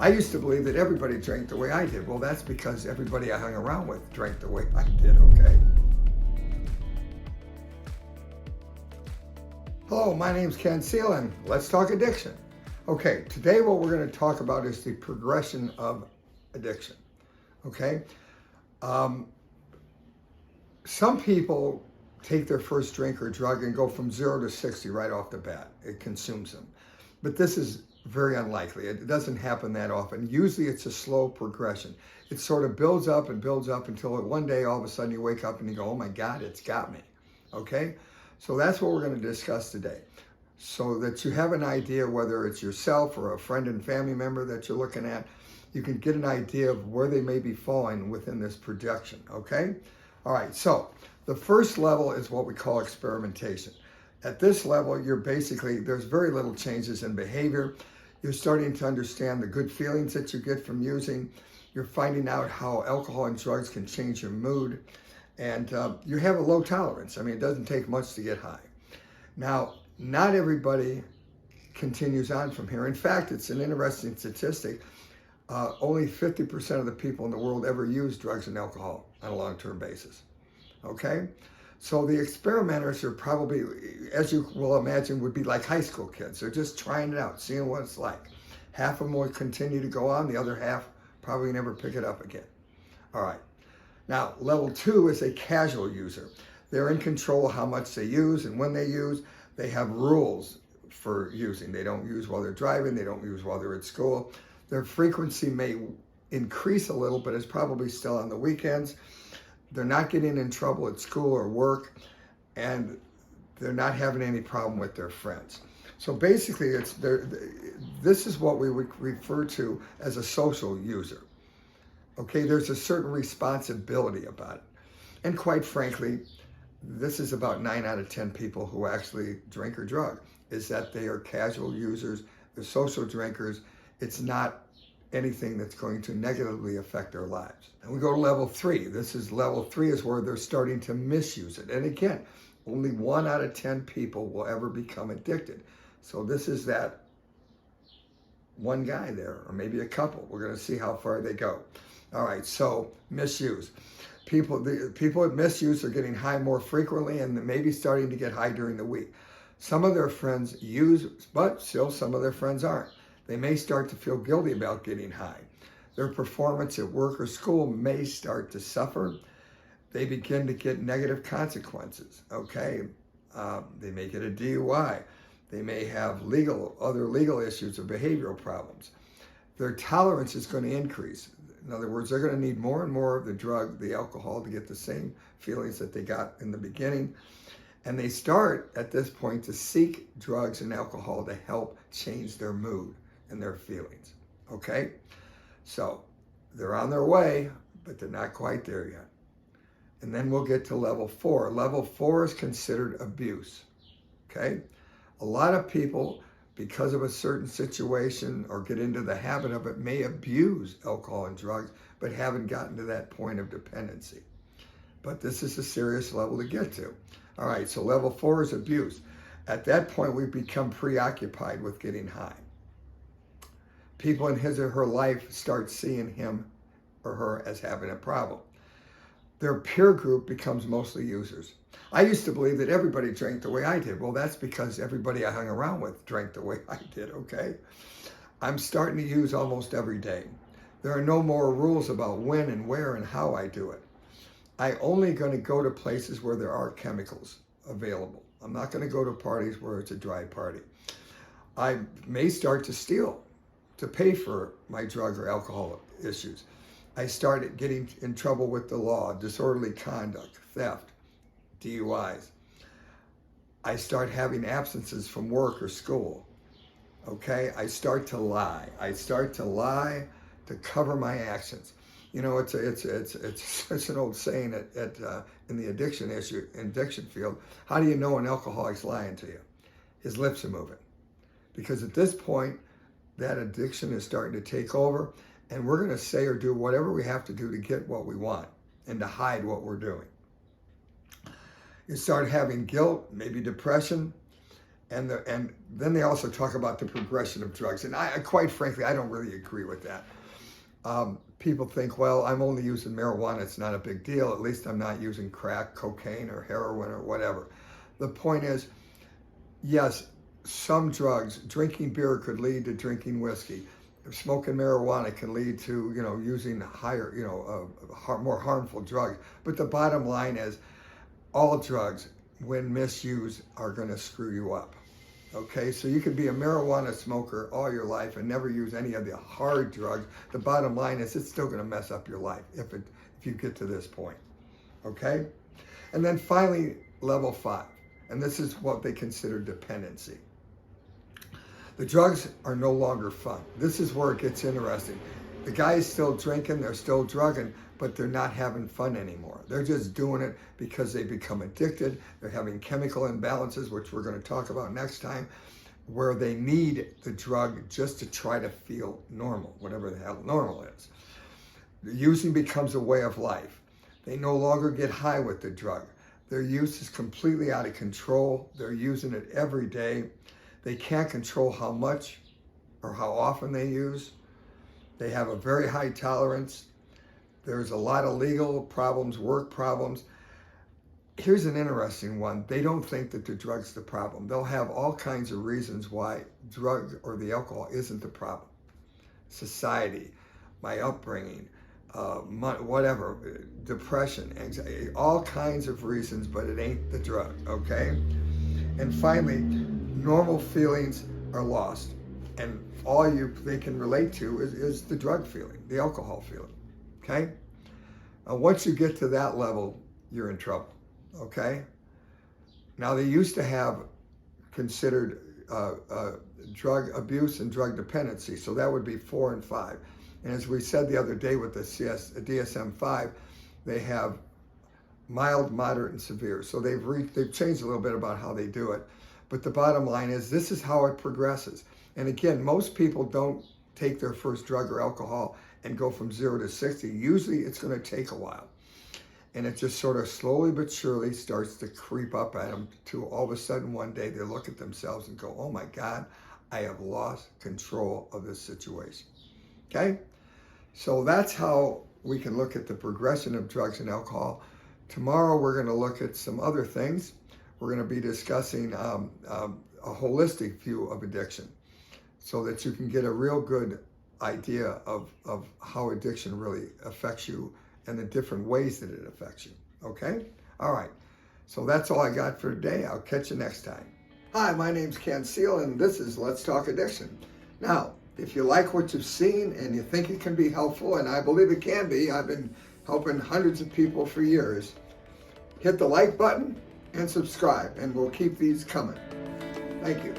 I used to believe that everybody drank the way I did. Well, that's because everybody I hung around with drank the way I did, okay? Hello, my name's Ken Seal, and let's talk addiction. Okay, today what we're going to talk about is the progression of addiction, okay? Some people take their first drink or drug and go from 0 to 60 right off the bat. It consumes them. But this is very unlikely. It doesn't happen that often. Usually it's a slow progression. It sort of builds up until one day all of a sudden you wake up and you go, oh my God, it's got me. Okay? So that's what we're going to discuss today. So that you have an idea, whether it's yourself or a friend and family member that you're looking at, you can get an idea of where they may be falling within this projection. Okay? All right, so the first level is what we call experimentation. At this level, there's very little changes in behavior. You're starting to understand the good feelings that you get from using. You're finding out how alcohol and drugs can change your mood. And you have a low tolerance. I mean, it doesn't take much to get high. Now, not everybody continues on from here. In fact, it's an interesting statistic. Only 50% of the people in the world ever use drugs and alcohol on a long-term basis. Okay? So the experimenters are probably, as you will imagine, would be like high school kids. They're just trying it out, seeing what it's like. Half of them will continue to go on. The other half probably never pick it up again. All right. Now, level 2 is a casual user. They're in control of how much they use and when they use. They have rules for using. They don't use while they're driving. They don't use while they're at school. Their frequency may increase a little, but it's probably still on the weekends. They're not getting in trouble at school or work, and they're not having any problem with their friends. So basically, this is what we would refer to as a social user. Okay, there's a certain responsibility about it. And quite frankly, this is about 9 out of 10 people who actually drink or drug, is that they are casual users, they're social drinkers. It's not anything that's going to negatively affect their lives. And we go to level 3. Level 3 is where they're starting to misuse it. And again, only 1 out of 10 people will ever become addicted. So this is that one guy there, or maybe a couple. We're going to see how far they go. All right, so misuse. People with misuse are getting high more frequently and maybe starting to get high during the week. Some of their friends use, but still some of their friends aren't. They may start to feel guilty about getting high. Their performance at work or school may start to suffer. They begin to get negative consequences, okay? They may get a DUI. They may have other legal issues or behavioral problems. Their tolerance is going to increase. In other words, they're going to need more and more of the drug, the alcohol, to get the same feelings that they got in the beginning. And they start at this point to seek drugs and alcohol to help change their mood and their feelings, okay? So they're on their way, but they're not quite there yet. And then we'll get to level 4. Level 4 is considered abuse, okay? A lot of people, because of a certain situation or get into the habit of it, may abuse alcohol and drugs, but haven't gotten to that point of dependency. But this is a serious level to get to. All right, so level 4 is abuse. At that point, we become preoccupied with getting high. People in his or her life start seeing him or her as having a problem. Their peer group becomes mostly users. I used to believe that everybody drank the way I did. Well, that's because everybody I hung around with drank the way I did, okay? I'm starting to use almost every day. There are no more rules about when and where and how I do it. I'm only going to go to places where there are chemicals available. I'm not going to go to parties where it's a dry party. I may start to steal to pay for my drug or alcohol issues. I started getting in trouble with the law, disorderly conduct, theft, DUIs. I start having absences from work or school. Okay, I start to lie. I start to lie to cover my actions. You know, it's an old saying in the addiction field. How do you know an alcoholic's lying to you? His lips are moving, because at this point, that addiction is starting to take over, and we're going to say or do whatever we have to do to get what we want and to hide what we're doing. You start having guilt, maybe depression, And then they also talk about the progression of drugs. And quite frankly, I don't really agree with that. People think, well, I'm only using marijuana. It's not a big deal. At least I'm not using crack, cocaine, or heroin, or whatever. The point is, yes, some drugs, drinking beer could lead to drinking whiskey. Smoking marijuana can lead to, using higher, more harmful drugs. But the bottom line is, all drugs, when misused, are going to screw you up. Okay, so you could be a marijuana smoker all your life and never use any of the hard drugs. The bottom line is, it's still going to mess up your life if you get to this point. Okay, and then finally, level 5, and this is what they consider dependency. The drugs are no longer fun. This is where it gets interesting. The guy is still drinking, they're still drugging, but they're not having fun anymore. They're just doing it because they become addicted. They're having chemical imbalances, which we're going to talk about next time, where they need the drug just to try to feel normal, whatever the hell normal is. The using becomes a way of life. They no longer get high with the drug. Their use is completely out of control. They're using it every day. They can't control how much or how often they use. They have a very high tolerance. There's a lot of legal problems, work problems. Here's an interesting one. They don't think that the drug's the problem. They'll have all kinds of reasons why drugs or the alcohol isn't the problem. Society, my upbringing, whatever, depression, anxiety, all kinds of reasons, but it ain't the drug, okay? And finally, normal feelings are lost. And all they can relate to is the drug feeling, the alcohol feeling, okay? Once you get to that level, you're in trouble, okay? Now, they used to have considered drug abuse and drug dependency, so that would be 4 and 5. And as we said the other day with the DSM-5, they have mild, moderate, and severe. So they've changed a little bit about how they do it. But the bottom line is, this is how it progresses. And again, most people don't take their first drug or alcohol and go from 0 to 60. Usually it's going to take a while. And it just sort of slowly but surely starts to creep up at them to all of a sudden one day they look at themselves and go, oh my God, I have lost control of this situation. Okay? So that's how we can look at the progression of drugs and alcohol. Tomorrow we're going to look at some other things. We're going to be discussing a holistic view of addiction so that you can get a real good idea of how addiction really affects you and the different ways that it affects you. Okay? All right. So that's all I got for today. I'll catch you next time. Hi, my name's Ken Seal, and this is Let's Talk Addiction. Now, if you like what you've seen and you think it can be helpful, and I believe it can be, I've been helping hundreds of people for years, hit the like button and subscribe, and we'll keep these coming. Thank you.